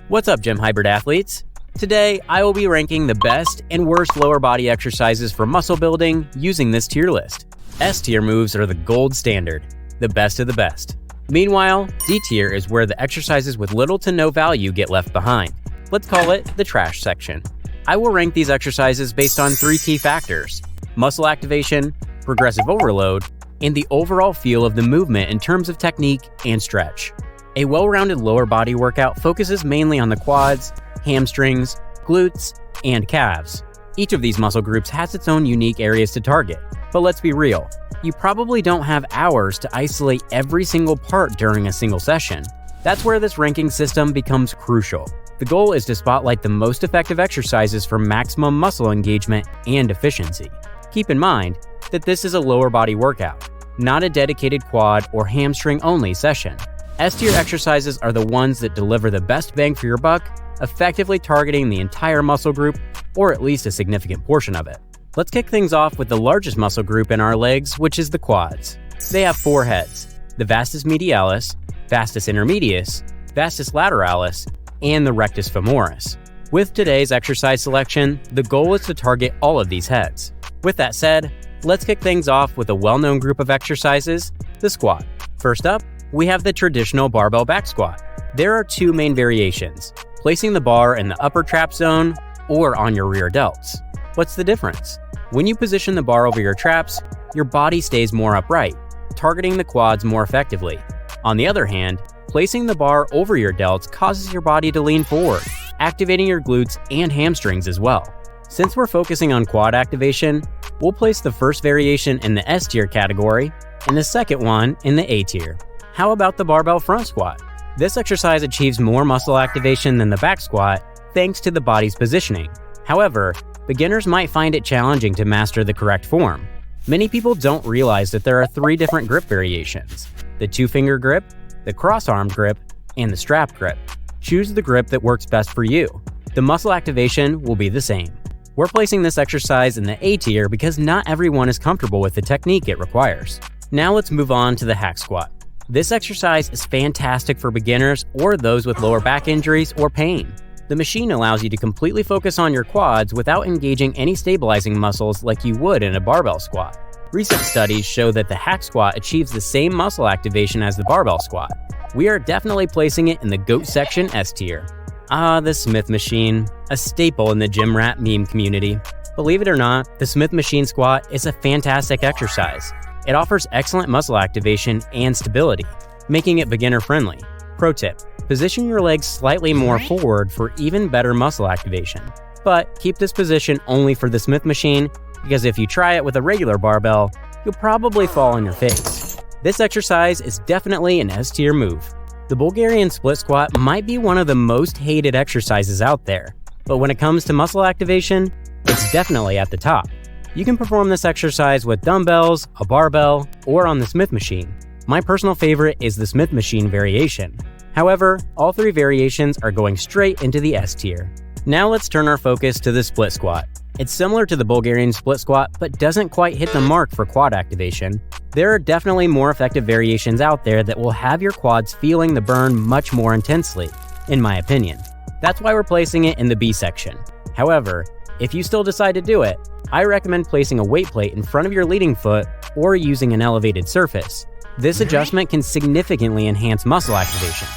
What's up, GymHybrid athletes? Today, I will be ranking the best and worst lower body exercises for muscle building using this tier list. S tier moves are the gold standard, the best of the best. Meanwhile, D tier is where the exercises with little to no value get left behind. Let's call it the trash section. I will rank these exercises based on 3 key factors: muscle activation, progressive overload, and the overall feel of the movement in terms of technique and stretch. A well-rounded lower body workout focuses mainly on the quads, hamstrings, glutes, and calves. Each of these muscle groups has its own unique areas to target, but let's be real, you probably don't have hours to isolate every single part during a single session. That's where this ranking system becomes crucial. The goal is to spotlight the most effective exercises for maximum muscle engagement and efficiency. Keep in mind that this is a lower body workout, not a dedicated quad or hamstring only session. S-tier exercises are the ones that deliver the best bang for your buck, effectively targeting the entire muscle group, or at least a significant portion of it. Let's kick things off with the largest muscle group in our legs, which is the quads. They have 4 heads: the vastus medialis, vastus intermedius, vastus lateralis, and the rectus femoris. With today's exercise selection, the goal is to target all of these heads. With that said, let's kick things off with a well-known group of exercises, the squat. First up, we have the traditional barbell back squat. There are 2 main variations: placing the bar in the upper trap zone or on your rear delts. What's the difference? When you position the bar over your traps, your body stays more upright, targeting the quads more effectively. On the other hand, placing the bar over your delts causes your body to lean forward, activating your glutes and hamstrings as well. Since we're focusing on quad activation, we'll place the first variation in the S tier category and the second one in the A tier. How about the barbell front squat? This exercise achieves more muscle activation than the back squat thanks to the body's positioning. However, beginners might find it challenging to master the correct form. Many people don't realize that there are 3 different grip variations: the 2-finger grip, the cross-arm grip, and the strap grip. Choose the grip that works best for you. The muscle activation will be the same. We're placing this exercise in the A tier because not everyone is comfortable with the technique it requires. Now let's move on to the hack squat. This exercise is fantastic for beginners or those with lower back injuries or pain. The machine allows you to completely focus on your quads without engaging any stabilizing muscles like you would in a barbell squat. Recent studies show that the hack squat achieves the same muscle activation as the barbell squat. We are definitely placing it in the GOAT section S tier. The Smith machine, a staple in the gym rat meme community. Believe it or not, the Smith machine squat is a fantastic exercise. It offers excellent muscle activation and stability, making it beginner-friendly. Pro tip: position your legs slightly more forward for even better muscle activation. But keep this position only for the Smith machine, because if you try it with a regular barbell, you'll probably fall on your face. This exercise is definitely an S-tier move. The Bulgarian split squat might be one of the most hated exercises out there, but when it comes to muscle activation, it's definitely at the top. You can perform this exercise with dumbbells, a barbell, or on the Smith machine. My personal favorite is the Smith machine variation. However, all 3 variations are going straight into the S tier. Now let's turn our focus to the split squat. It's similar to the Bulgarian split squat, but doesn't quite hit the mark for quad activation. There are definitely more effective variations out there that will have your quads feeling the burn much more intensely, in my opinion. That's why we're placing it in the B section. However, if you still decide to do it, I recommend placing a weight plate in front of your leading foot or using an elevated surface. This adjustment can significantly enhance muscle activation.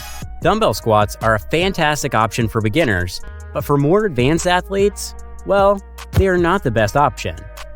Dumbbell squats are a fantastic option for beginners, but for more advanced athletes, well, they are not the best option.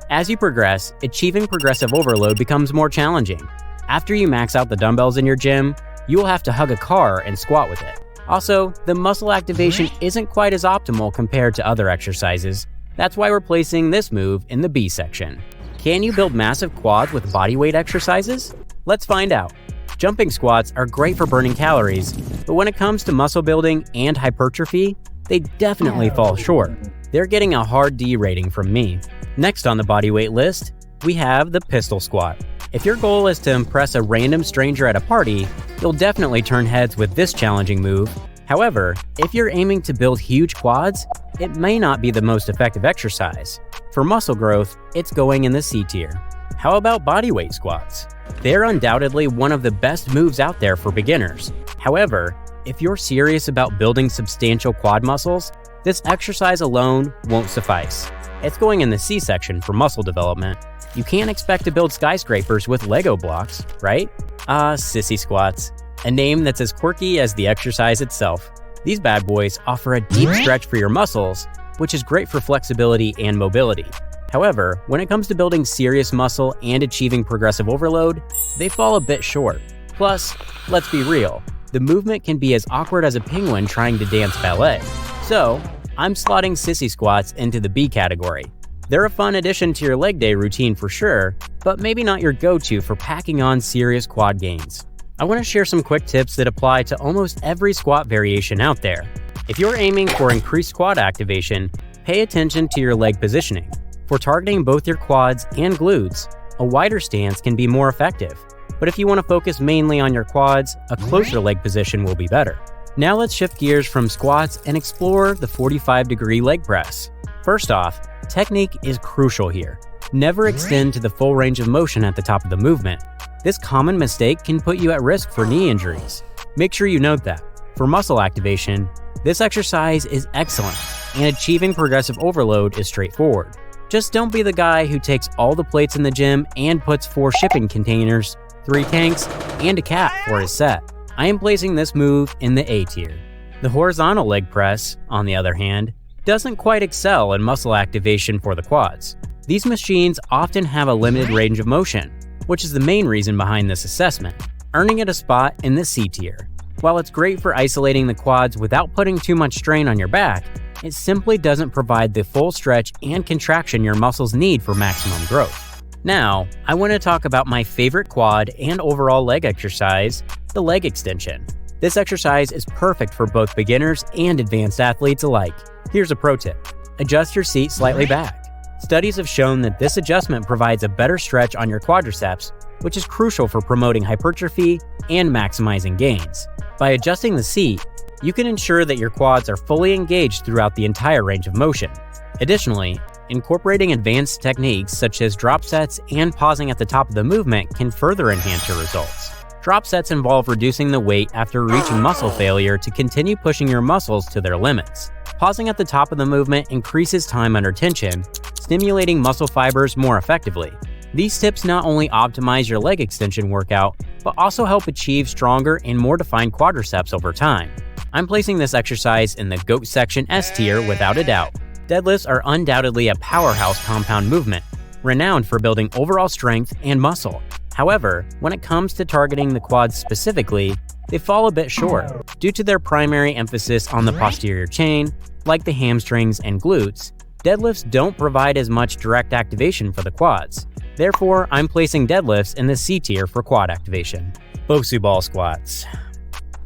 As you progress, achieving progressive overload becomes more challenging. After you max out the dumbbells in your gym, you will have to hug a car and squat with it. Also, the muscle activation isn't quite as optimal compared to other exercises. That's why we're placing this move in the B section. Can you build massive quads with bodyweight exercises? Let's find out. Jumping squats are great for burning calories, but when it comes to muscle building and hypertrophy, they definitely fall short. They're getting a hard D rating from me. Next on the bodyweight list, we have the pistol squat. If your goal is to impress a random stranger at a party, you'll definitely turn heads with this challenging move. However, if you're aiming to build huge quads, it may not be the most effective exercise. For muscle growth, it's going in the C tier. How about bodyweight squats? They're undoubtedly one of the best moves out there for beginners. However, if you're serious about building substantial quad muscles, this exercise alone won't suffice. It's going in the C section for muscle development. You can't expect to build skyscrapers with Lego blocks, right? Sissy squats. A name that's as quirky as the exercise itself. These bad boys offer a deep stretch for your muscles, which is great for flexibility and mobility. However, when it comes to building serious muscle and achieving progressive overload, they fall a bit short. Plus, let's be real, the movement can be as awkward as a penguin trying to dance ballet. So, I'm slotting sissy squats into the B category. They're a fun addition to your leg day routine for sure, but maybe not your go-to for packing on serious quad gains. I want to share some quick tips that apply to almost every squat variation out there. If you're aiming for increased quad activation, pay attention to your leg positioning. For targeting both your quads and glutes, a wider stance can be more effective. But if you want to focus mainly on your quads, a closer leg position will be better. Now let's shift gears from squats and explore the 45-degree leg press. First off, technique is crucial here. Never extend to the full range of motion at the top of the movement. This common mistake can put you at risk for knee injuries. Make sure you note that. For muscle activation, this exercise is excellent, and achieving progressive overload is straightforward. Just don't be the guy who takes all the plates in the gym and puts 4 shipping containers, 3 tanks, and a cat for his set. I am placing this move in the A tier. The horizontal leg press, on the other hand, doesn't quite excel in muscle activation for the quads. These machines often have a limited range of motion, which is the main reason behind this assessment, earning it a spot in the C tier. While it's great for isolating the quads without putting too much strain on your back, it simply doesn't provide the full stretch and contraction your muscles need for maximum growth. Now, I want to talk about my favorite quad and overall leg exercise, the leg extension. This exercise is perfect for both beginners and advanced athletes alike. Here's a pro tip. Adjust your seat slightly back. Studies have shown that this adjustment provides a better stretch on your quadriceps, which is crucial for promoting hypertrophy and maximizing gains. By adjusting the seat, you can ensure that your quads are fully engaged throughout the entire range of motion. Additionally, incorporating advanced techniques such as drop sets and pausing at the top of the movement can further enhance your results. Drop sets involve reducing the weight after reaching muscle failure to continue pushing your muscles to their limits. Pausing at the top of the movement increases time under tension, stimulating muscle fibers more effectively. These tips not only optimize your leg extension workout, but also help achieve stronger and more defined quadriceps over time. I'm placing this exercise in the GOAT section S tier without a doubt. Deadlifts are undoubtedly a powerhouse compound movement, renowned for building overall strength and muscle. However, when it comes to targeting the quads specifically, they fall a bit short. Due to their primary emphasis on the posterior chain, like the hamstrings and glutes, deadlifts don't provide as much direct activation for the quads. Therefore, I'm placing deadlifts in the C tier for quad activation. Bosu ball squats.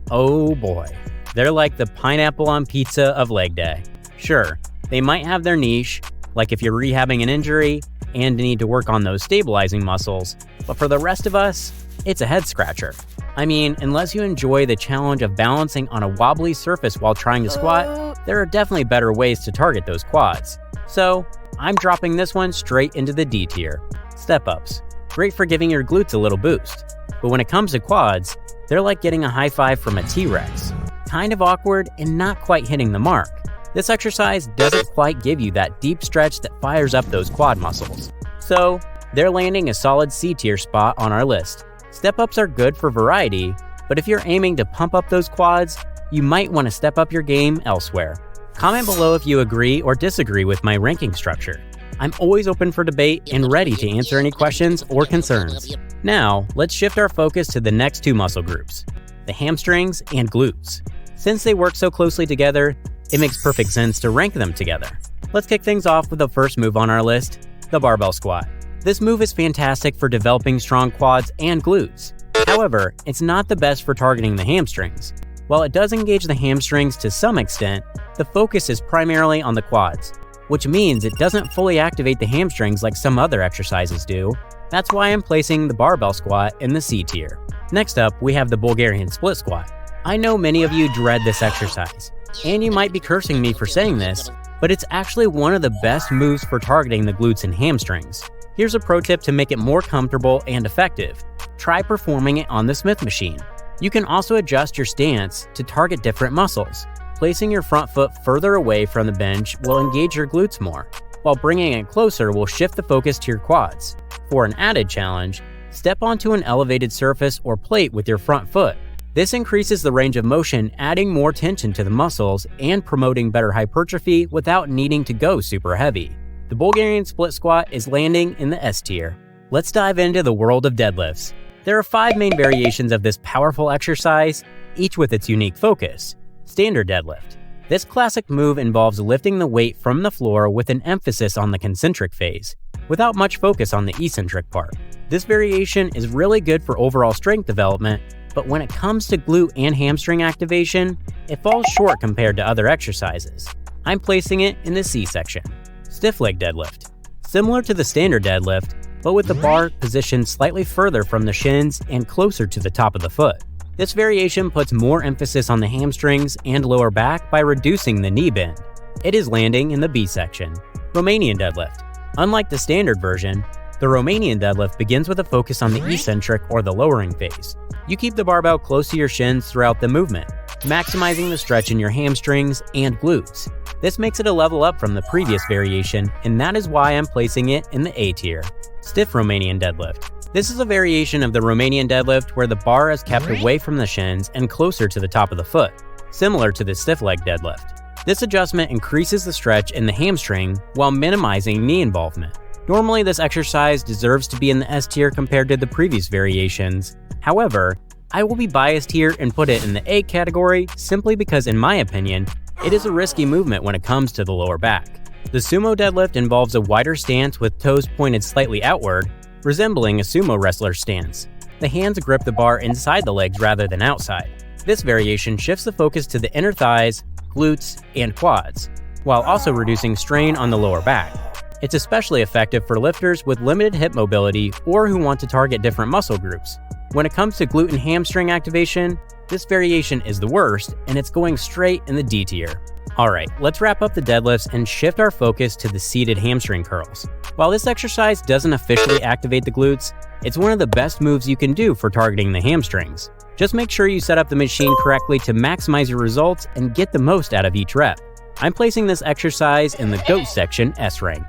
Oh boy, they're like the pineapple on pizza of leg day. Sure, they might have their niche, like if you're rehabbing an injury and need to work on those stabilizing muscles, but for the rest of us, it's a head scratcher. I mean, unless you enjoy the challenge of balancing on a wobbly surface while trying to squat, there are definitely better ways to target those quads. So, I'm dropping this one straight into the D tier. Step-ups. Great for giving your glutes a little boost. But when it comes to quads, they're like getting a high five from a T-Rex. Kind of awkward and not quite hitting the mark. This exercise doesn't quite give you that deep stretch that fires up those quad muscles. So, they're landing a solid C tier spot on our list. Step-ups are good for variety, but if you're aiming to pump up those quads, you might want to step up your game elsewhere. Comment below if you agree or disagree with my ranking structure. I'm always open for debate and ready to answer any questions or concerns. Now, let's shift our focus to the next 2 muscle groups, the hamstrings and glutes. Since they work so closely together, it makes perfect sense to rank them together. Let's kick things off with the first move on our list, the barbell squat. This move is fantastic for developing strong quads and glutes. However, it's not the best for targeting the hamstrings. While it does engage the hamstrings to some extent, the focus is primarily on the quads, which means it doesn't fully activate the hamstrings like some other exercises do. That's why I'm placing the barbell squat in the C tier. Next up, we have the Bulgarian split squat. I know many of you dread this exercise, and you might be cursing me for saying this, but it's actually one of the best moves for targeting the glutes and hamstrings. Here's a pro tip to make it more comfortable and effective. Try performing it on the Smith machine. You can also adjust your stance to target different muscles. Placing your front foot further away from the bench will engage your glutes more, while bringing it closer will shift the focus to your quads. For an added challenge, step onto an elevated surface or plate with your front foot. This increases the range of motion, adding more tension to the muscles and promoting better hypertrophy without needing to go super heavy. The Bulgarian split squat is landing in the S tier. Let's dive into the world of deadlifts. There are 5 main variations of this powerful exercise, each with its unique focus. Standard deadlift. This classic move involves lifting the weight from the floor with an emphasis on the concentric phase, without much focus on the eccentric part. This variation is really good for overall strength development, but when it comes to glute and hamstring activation, it falls short compared to other exercises. I'm placing it in the C section. Stiff leg deadlift. Similar to the standard deadlift, but with the bar positioned slightly further from the shins and closer to the top of the foot. This variation puts more emphasis on the hamstrings and lower back by reducing the knee bend. It is landing in the B section. Romanian deadlift. Unlike the standard version, the Romanian deadlift begins with a focus on the eccentric or the lowering phase. You keep the barbell close to your shins throughout the movement, maximizing the stretch in your hamstrings and glutes. This makes it a level up from the previous variation, and that is why I'm placing it in the A tier. Stiff Romanian deadlift. This is a variation of the Romanian deadlift where the bar is kept away from the shins and closer to the top of the foot, similar to the stiff leg deadlift. This adjustment increases the stretch in the hamstring while minimizing knee involvement. Normally, this exercise deserves to be in the S tier compared to the previous variations. However, I will be biased here and put it in the A category simply because, in my opinion, it is a risky movement when it comes to the lower back. The sumo deadlift involves a wider stance with toes pointed slightly outward, resembling a sumo wrestler's stance. The hands grip the bar inside the legs rather than outside. This variation shifts the focus to the inner thighs, glutes, and quads, while also reducing strain on the lower back. It's especially effective for lifters with limited hip mobility or who want to target different muscle groups. When it comes to glute and hamstring activation, this variation is the worst, and it's going straight in the D tier. Alright, let's wrap up the deadlifts and shift our focus to the seated hamstring curls. While this exercise doesn't officially activate the glutes, it's one of the best moves you can do for targeting the hamstrings. Just make sure you set up the machine correctly to maximize your results and get the most out of each rep. I'm placing this exercise in the GOAT section S rank.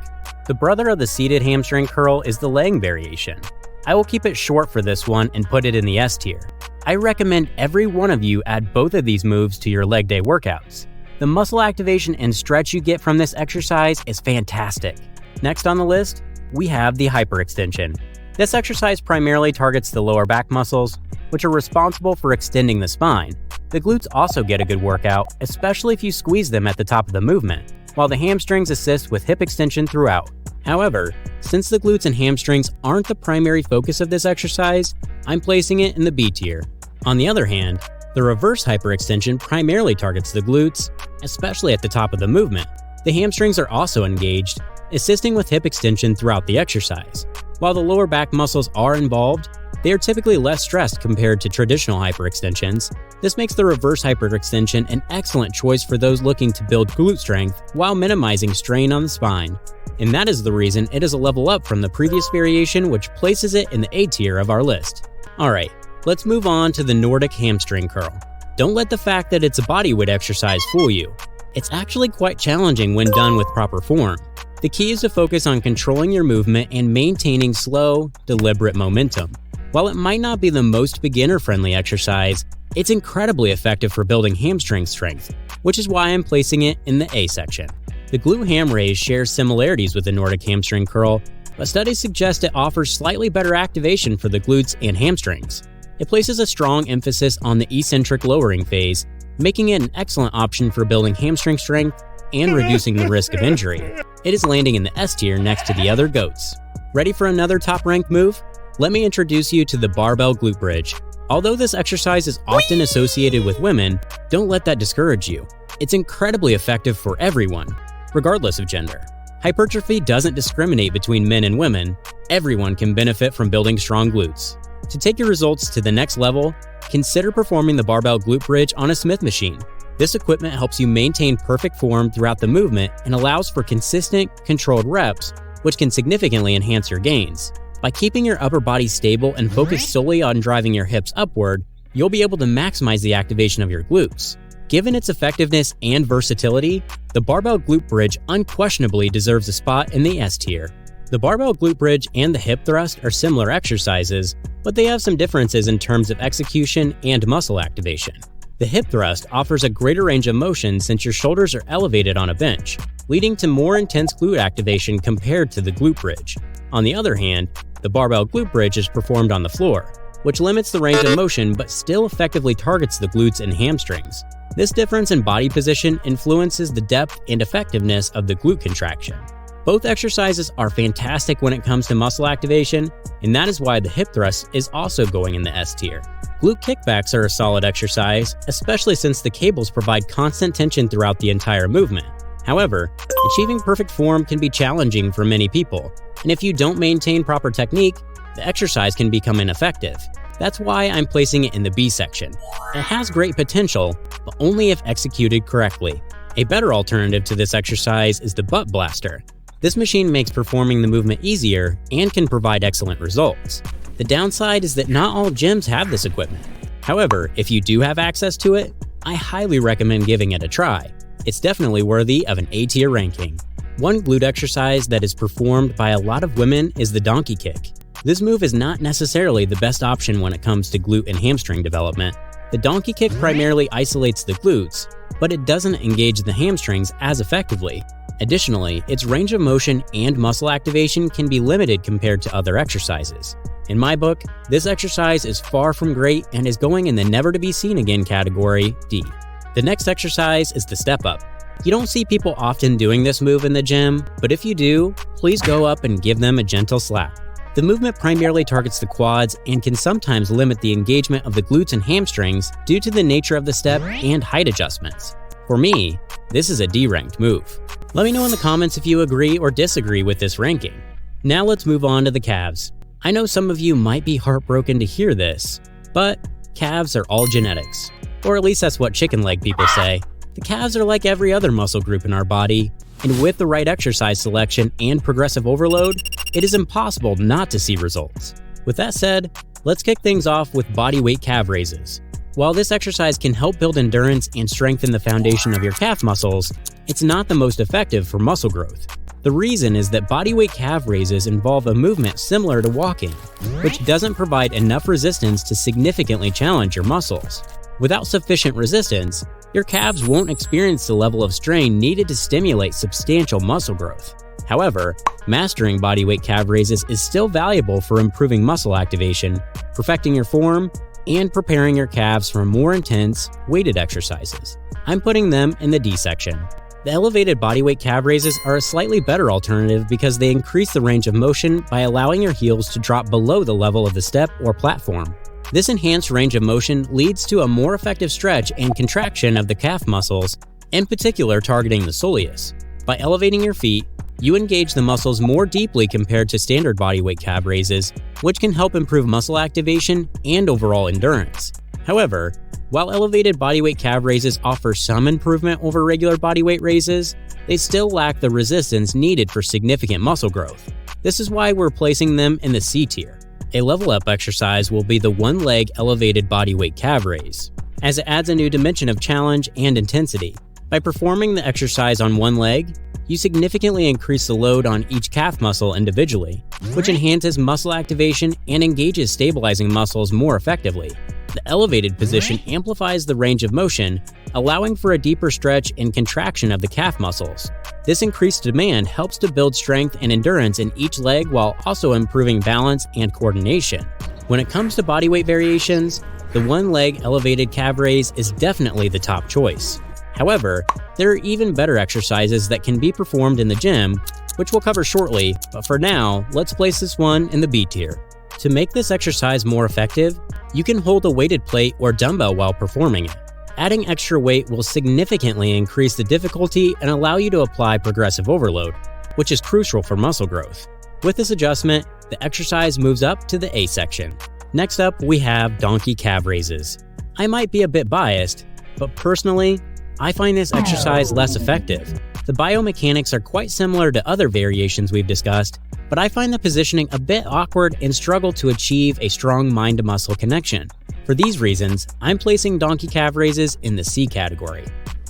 The brother of the seated hamstring curl is the leg variation. I will keep it short for this one and put it in the S tier. I recommend every one of you add both of these moves to your leg day workouts. The muscle activation and stretch you get from this exercise is fantastic. Next on the list, we have the hyperextension. This exercise primarily targets the lower back muscles, which are responsible for extending the spine. The glutes also get a good workout, especially if you squeeze them at the top of the movement, while the hamstrings assist with hip extension throughout. However, since the glutes and hamstrings aren't the primary focus of this exercise, I'm placing it in the B tier. On the other hand, the reverse hyperextension primarily targets the glutes, especially at the top of the movement. The hamstrings are also engaged, assisting with hip extension throughout the exercise. While the lower back muscles are involved, they are typically less stressed compared to traditional hyperextensions. This makes the reverse hyperextension an excellent choice for those looking to build glute strength while minimizing strain on the spine. And that is the reason it is a level up from the previous variation, which places it in the A tier of our list. Alright, let's move on to the Nordic hamstring curl. Don't let the fact that it's a bodyweight exercise fool you. It's actually quite challenging when done with proper form. The key is to focus on controlling your movement and maintaining slow, deliberate momentum. While it might not be the most beginner-friendly exercise, it's incredibly effective for building hamstring strength, which is why I'm placing it in the A section. The glute ham raise shares similarities with the Nordic hamstring curl, but studies suggest it offers slightly better activation for the glutes and hamstrings. It places a strong emphasis on the eccentric lowering phase, making it an excellent option for building hamstring strength and reducing the risk of injury. It is landing in the S tier next to the other GOATs. Ready for another top-ranked move? Let me introduce you to the barbell glute bridge. Although this exercise is often associated with women, don't let that discourage you. It's incredibly effective for everyone, regardless of gender. Hypertrophy doesn't discriminate between men and women. Everyone can benefit from building strong glutes. To take your results to the next level, consider performing the barbell glute bridge on a Smith machine. This equipment helps you maintain perfect form throughout the movement and allows for consistent, controlled reps, which can significantly enhance your gains. By keeping your upper body stable and focused solely on driving your hips upward, you'll be able to maximize the activation of your glutes. Given its effectiveness and versatility, the Barbell Glute Bridge unquestionably deserves a spot in the S tier. The Barbell Glute Bridge and the Hip Thrust are similar exercises, but they have some differences in terms of execution and muscle activation. The Hip Thrust offers a greater range of motion since your shoulders are elevated on a bench, leading to more intense glute activation compared to the Glute Bridge. On the other hand, the Barbell Glute Bridge is performed on the floor, which limits the range of motion but still effectively targets the glutes and hamstrings. This difference in body position influences the depth and effectiveness of the glute contraction. Both exercises are fantastic when it comes to muscle activation, and that is why the Hip Thrust is also going in the S tier. Glute kickbacks are a solid exercise, especially since the cables provide constant tension throughout the entire movement. However, achieving perfect form can be challenging for many people, and if you don't maintain proper technique, the exercise can become ineffective. That's why I'm placing it in the B section. It has great potential, but only if executed correctly. A better alternative to this exercise is the Butt Blaster. This machine makes performing the movement easier and can provide excellent results. The downside is that not all gyms have this equipment. However, if you do have access to it, I highly recommend giving it a try. It's definitely worthy of an A tier ranking. One glute exercise that is performed by a lot of women is the donkey kick. This move is not necessarily the best option when it comes to glute and hamstring development. The donkey kick primarily isolates the glutes, but it doesn't engage the hamstrings as effectively. Additionally, its range of motion and muscle activation can be limited compared to other exercises. In my book, this exercise is far from great and is going in the never to be seen again category, D. The next exercise is the step up. You don't see people often doing this move in the gym, but if you do, please go up and give them a gentle slap. The movement primarily targets the quads and can sometimes limit the engagement of the glutes and hamstrings due to the nature of the step and height adjustments. For me, this is a D-ranked move. Let me know in the comments if you agree or disagree with this ranking. Now let's move on to the calves. I know some of you might be heartbroken to hear this, but calves are all genetics. Or at least that's what chicken leg people say. The calves are like every other muscle group in our body, and with the right exercise selection and progressive overload, it is impossible not to see results. With that said, let's kick things off with bodyweight calf raises. While this exercise can help build endurance and strengthen the foundation of your calf muscles, it's not the most effective for muscle growth. The reason is that bodyweight calf raises involve a movement similar to walking, which doesn't provide enough resistance to significantly challenge your muscles. Without sufficient resistance, your calves won't experience the level of strain needed to stimulate substantial muscle growth. However, mastering bodyweight calf raises is still valuable for improving muscle activation, perfecting your form, and preparing your calves for more intense, weighted exercises. I'm putting them in the D section. The elevated bodyweight calf raises are a slightly better alternative because they increase the range of motion by allowing your heels to drop below the level of the step or platform. This enhanced range of motion leads to a more effective stretch and contraction of the calf muscles, in particular targeting the soleus. By elevating your feet, you engage the muscles more deeply compared to standard bodyweight calf raises, which can help improve muscle activation and overall endurance. However, while elevated bodyweight calf raises offer some improvement over regular bodyweight raises, they still lack the resistance needed for significant muscle growth. This is why we're placing them in the C tier. A level up exercise will be the one-leg elevated bodyweight calf raise, as it adds a new dimension of challenge and intensity. By performing the exercise on one leg, you significantly increase the load on each calf muscle individually, which enhances muscle activation and engages stabilizing muscles more effectively. The elevated position amplifies the range of motion, allowing for a deeper stretch and contraction of the calf muscles. This increased demand helps to build strength and endurance in each leg while also improving balance and coordination. When it comes to bodyweight variations, the one-leg elevated calf raise is definitely the top choice. However, there are even better exercises that can be performed in the gym, which we'll cover shortly, but for now, let's place this one in the B tier. To make this exercise more effective, you can hold a weighted plate or dumbbell while performing it. Adding extra weight will significantly increase the difficulty and allow you to apply progressive overload, which is crucial for muscle growth. With this adjustment, the exercise moves up to the A section. Next up, we have donkey calf raises. I might be a bit biased, but personally, I find this exercise less effective. The biomechanics are quite similar to other variations we've discussed, but I find the positioning a bit awkward and struggle to achieve a strong mind-to-muscle connection. For these reasons, I'm placing donkey calf raises in the C category.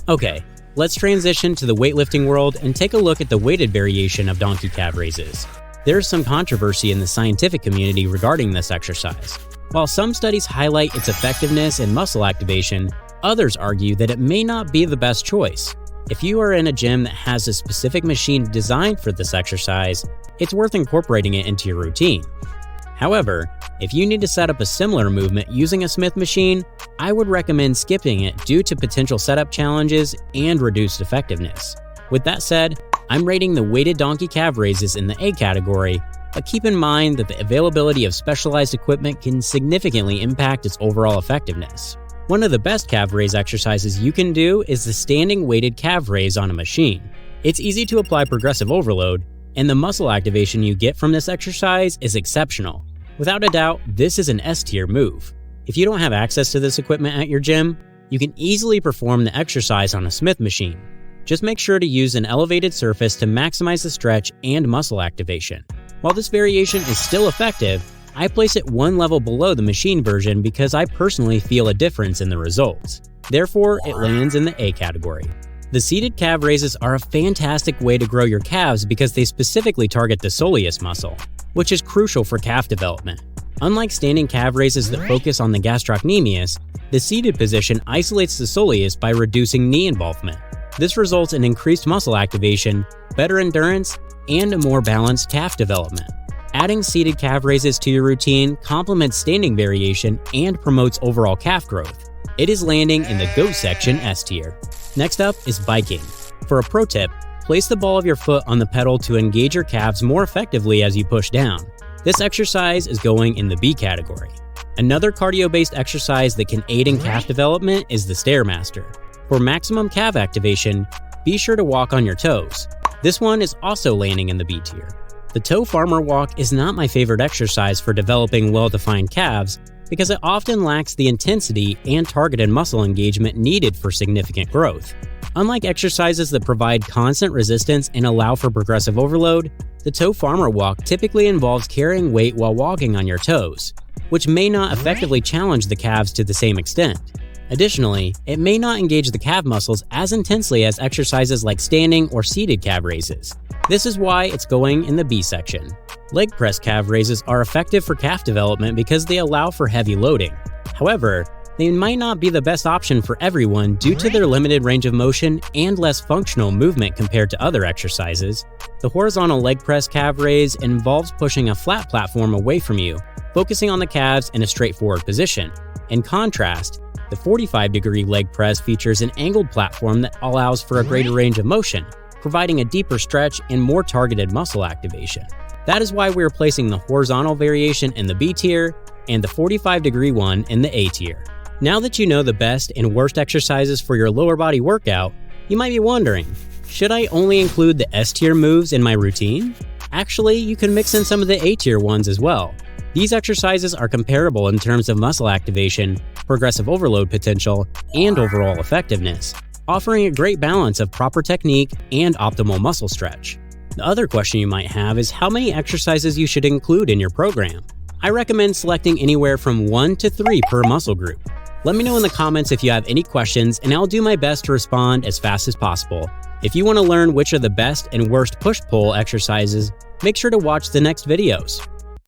Okay, let's transition to the weightlifting world and take a look at the weighted variation of donkey calf raises. There is some controversy in the scientific community regarding this exercise. While some studies highlight its effectiveness and muscle activation, others argue that it may not be the best choice. If you are in a gym that has a specific machine designed for this exercise, it's worth incorporating it into your routine. However, if you need to set up a similar movement using a Smith machine, I would recommend skipping it due to potential setup challenges and reduced effectiveness. With that said, I'm rating the weighted donkey calf raises in the A category, but keep in mind that the availability of specialized equipment can significantly impact its overall effectiveness. One of the best calf raise exercises you can do is the standing weighted calf raise on a machine. It's easy to apply progressive overload, and the muscle activation you get from this exercise is exceptional. Without a doubt, this is an S-tier move. If you don't have access to this equipment at your gym, you can easily perform the exercise on a Smith machine. Just make sure to use an elevated surface to maximize the stretch and muscle activation. While this variation is still effective, I place it one level below the machine version because I personally feel a difference in the results. Therefore, it lands in the A category. The seated calf raises are a fantastic way to grow your calves because they specifically target the soleus muscle, which is crucial for calf development. Unlike standing calf raises that focus on the gastrocnemius, the seated position isolates the soleus by reducing knee involvement. This results in increased muscle activation, better endurance, and a more balanced calf development. Adding seated calf raises to your routine complements standing variation and promotes overall calf growth. It is landing in the GOAT section S tier. Next up is biking. For a pro tip, place the ball of your foot on the pedal to engage your calves more effectively as you push down. This exercise is going in the B category. Another cardio-based exercise that can aid in calf development is the Stairmaster. For maximum calf activation, be sure to walk on your toes. This one is also landing in the B tier. The toe farmer walk is not my favorite exercise for developing well-defined calves because it often lacks the intensity and targeted muscle engagement needed for significant growth. Unlike exercises that provide constant resistance and allow for progressive overload, the toe farmer walk typically involves carrying weight while walking on your toes, which may not effectively challenge the calves to the same extent. Additionally, it may not engage the calf muscles as intensely as exercises like standing or seated calf raises. This is why it's going in the B section. Leg press calf raises are effective for calf development because they allow for heavy loading. However, they might not be the best option for everyone due to their limited range of motion and less functional movement compared to other exercises. The horizontal leg press calf raise involves pushing a flat platform away from you, focusing on the calves in a straightforward position. In contrast, the 45-degree leg press features an angled platform that allows for a greater range of motion, providing a deeper stretch and more targeted muscle activation. That is why we are placing the horizontal variation in the B tier and the 45-degree one in the A tier. Now that you know the best and worst exercises for your lower body workout, you might be wondering, should I only include the S tier moves in my routine? Actually, you can mix in some of the A tier ones as well. These exercises are comparable in terms of muscle activation, progressive overload potential, and overall effectiveness, offering a great balance of proper technique and optimal muscle stretch. The other question you might have is how many exercises you should include in your program. I recommend selecting anywhere from 1 to 3 per muscle group. Let me know in the comments if you have any questions, and I'll do my best to respond as fast as possible. If you want to learn which are the best and worst push-pull exercises, make sure to watch the next videos.